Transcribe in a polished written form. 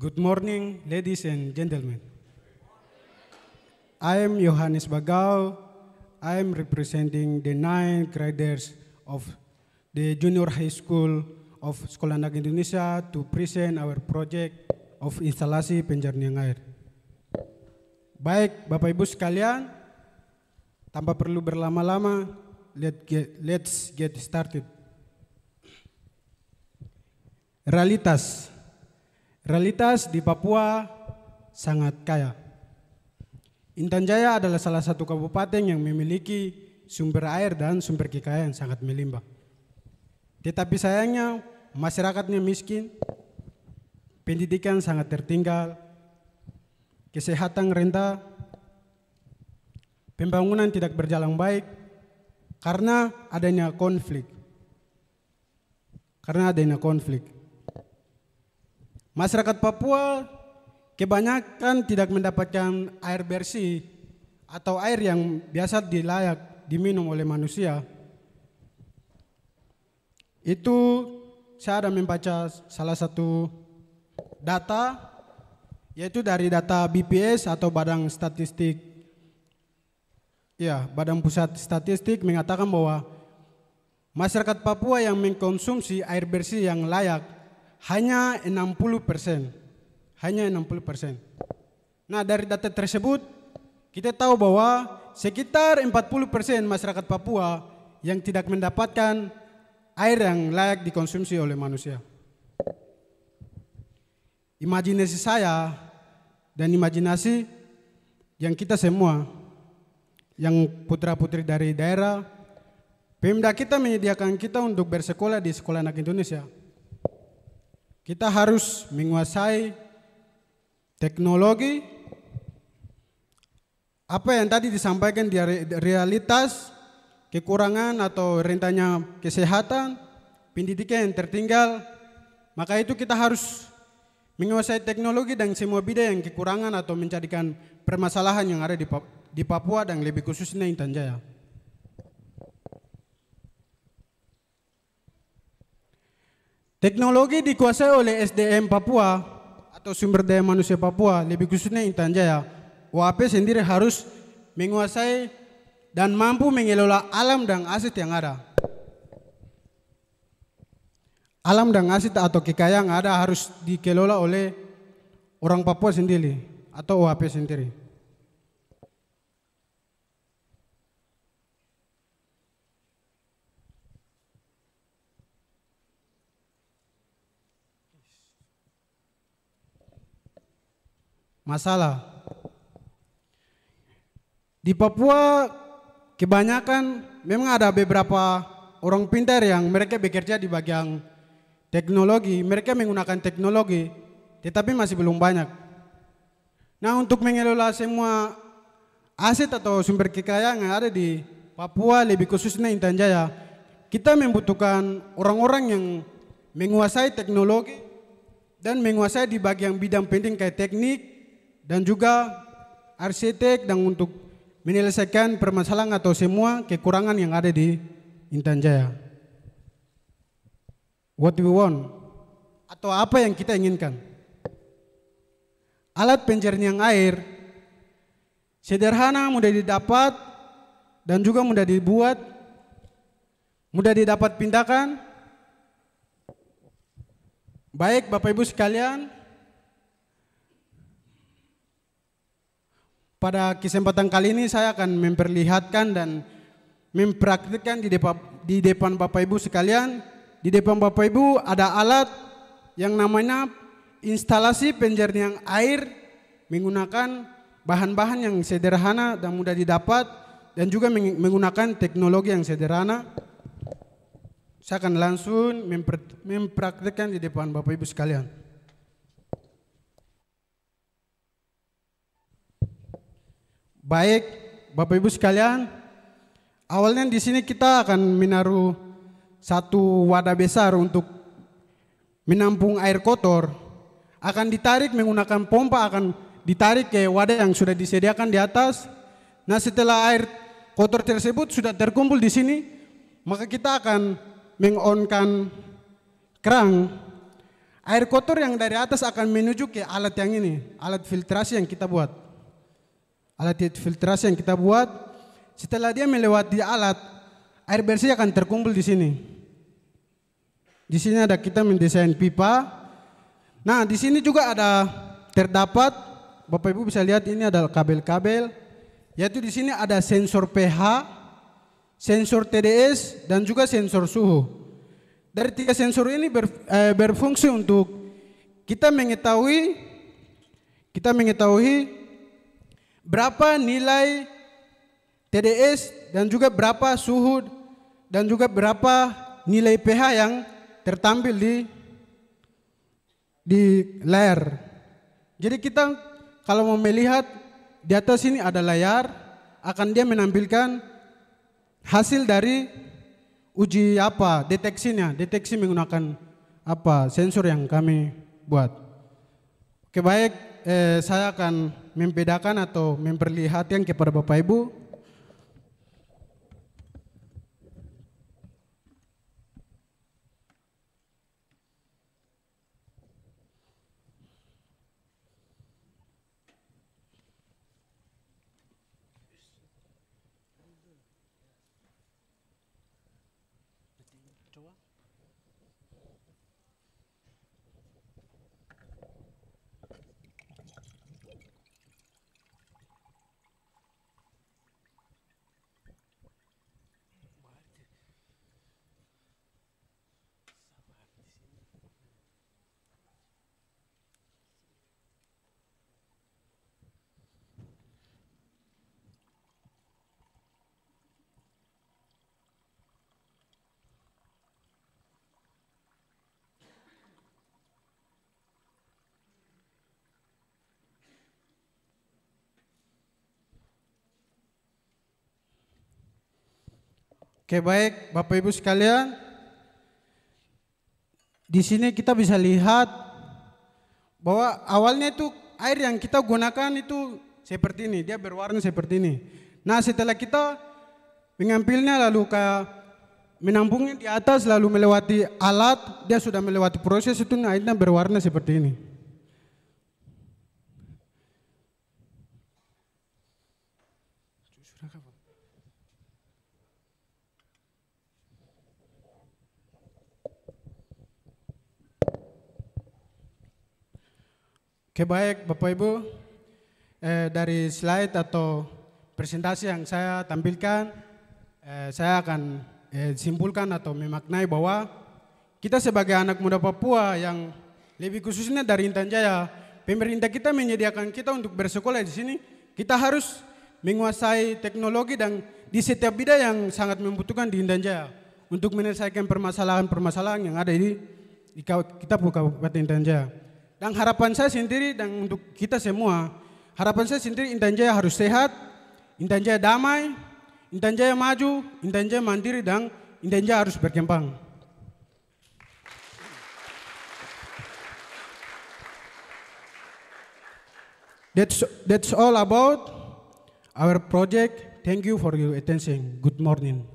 Good morning, ladies and gentlemen. I am Yohanes Bagao. I am representing the 9th graders of the Junior High School of Sekolah Anak Indonesia to present our project of instalasi penjernihan air. Baik, Bapak Ibu sekalian, tanpa perlu berlama-lama, let's get started. Realitas di Papua sangat kaya. Intan Jaya adalah salah satu kabupaten yang memiliki sumber air dan sumber kekayaan sangat melimpah. Tetapi sayangnya masyarakatnya miskin, pendidikan sangat tertinggal, kesehatan rendah, pembangunan tidak berjalan baik karena adanya konflik. Masyarakat Papua kebanyakan tidak mendapatkan air bersih atau air yang biasa layak diminum oleh manusia. Itu saya ada membaca salah satu data, yaitu dari data BPS atau Badan Statistik. Ya, Badan Pusat Statistik mengatakan bahwa masyarakat Papua yang mengkonsumsi air bersih yang layak hanya 60%. Nah, dari data tersebut kita tahu bahwa sekitar 40% masyarakat Papua yang tidak mendapatkan air yang layak dikonsumsi oleh manusia. Imajinasi saya dan imajinasi yang kita semua, yang putra-putri dari daerah, Pemda kita menyediakan kita untuk bersekolah di Sekolah Anak Indonesia. Kita harus menguasai teknologi, apa yang tadi disampaikan di realitas, kekurangan atau rentannya kesehatan, pendidikan yang tertinggal. Maka itu kita harus menguasai teknologi dan semua bidang yang kekurangan atau menjadikan permasalahan yang ada di Papua dan lebih khususnya Intan Jaya. Teknologi dikuasai oleh SDM Papua atau sumber daya manusia Papua, lebih khususnya Intan Jaya. WAP sendiri harus menguasai dan mampu mengelola alam dan aset yang ada. Alam dan aset atau kekayaan yang ada harus dikelola oleh orang Papua sendiri atau WAP sendiri. Masalah di Papua kebanyakan memang ada beberapa orang pintar yang mereka bekerja di bagian teknologi, mereka menggunakan teknologi, tetapi masih belum banyak. Nah, untuk mengelola semua aset atau sumber kekayaan yang ada di Papua, lebih khususnya Intan Jaya, kita membutuhkan orang-orang yang menguasai teknologi dan menguasai di bagian bidang penting kayak teknik dan juga arsitek, dan untuk menyelesaikan permasalahan atau semua kekurangan yang ada di Intan Jaya. What we want atau apa yang kita inginkan. Alat penjernihan air sederhana, mudah didapat dan juga mudah dibuat, mudah didapat pindahkan. Baik Bapak Ibu sekalian, pada kesempatan kali ini saya akan memperlihatkan dan mempraktikkan di depan Bapak Ibu sekalian. Di depan Bapak Ibu ada alat yang namanya instalasi penjernihan air menggunakan bahan-bahan yang sederhana dan mudah didapat dan juga menggunakan teknologi yang sederhana. Saya akan langsung mempraktikkan di depan Bapak Ibu sekalian. Baik, Bapak Ibu sekalian, awalnya di sini kita akan menaruh satu wadah besar untuk menampung air kotor. Akan ditarik menggunakan pompa, akan ditarik ke wadah yang sudah disediakan di atas. Nah, setelah air kotor tersebut sudah terkumpul di sini, maka kita akan meng-on-kan keran. air kotor yang dari atas akan menuju ke alat yang ini, alat filtrasi yang kita buat. Alat filtrasi yang kita buat, setelah dia melewati alat, air bersih akan terkumpul di sini. Di sini ada kita mendesain pipa. Nah, di sini juga ada terdapat, Bapak Ibu bisa lihat ini ada kabel-kabel, yaitu di sini ada sensor pH, sensor TDS, dan juga sensor suhu. Dari 3 sensor ini berfungsi untuk kita mengetahui berapa nilai TDS dan juga berapa suhu dan juga berapa nilai pH yang tertampil di layar. Jadi kita kalau mau melihat di atas ini ada layar, akan dia menampilkan hasil dari uji deteksinya, deteksi menggunakan sensor yang kami buat. Oke, baik, saya akan membedakan atau memperlihatkan kepada Bapak Ibu. Oke, baik Bapak Ibu sekalian, di sini kita bisa lihat bahwa awalnya itu air yang kita gunakan itu seperti ini, dia berwarna seperti ini. Nah, setelah kita mengambilnya lalu menampungnya di atas lalu melewati alat, dia sudah melewati proses itu, airnya berwarna seperti ini. Oke, baik Bapak Ibu, dari slide atau presentasi yang saya tampilkan, saya akan simpulkan atau memaknai bahwa kita sebagai anak muda Papua yang lebih khususnya dari Intan Jaya, pemerintah kita menyediakan kita untuk bersekolah di sini, kita harus menguasai teknologi dan di setiap bidang yang sangat membutuhkan di Intan Jaya untuk menyelesaikan permasalahan-permasalahan yang ada di kita Kabupaten Intan Jaya. Dan harapan saya sendiri dan untuk kita semua, harapan saya sendiri Intan Jaya harus sehat, Intan Jaya damai, Intan Jaya maju, Intan Jaya mandiri, dan Intan Jaya harus berkembang. That's all about our project. Thank you for your attention. Good morning.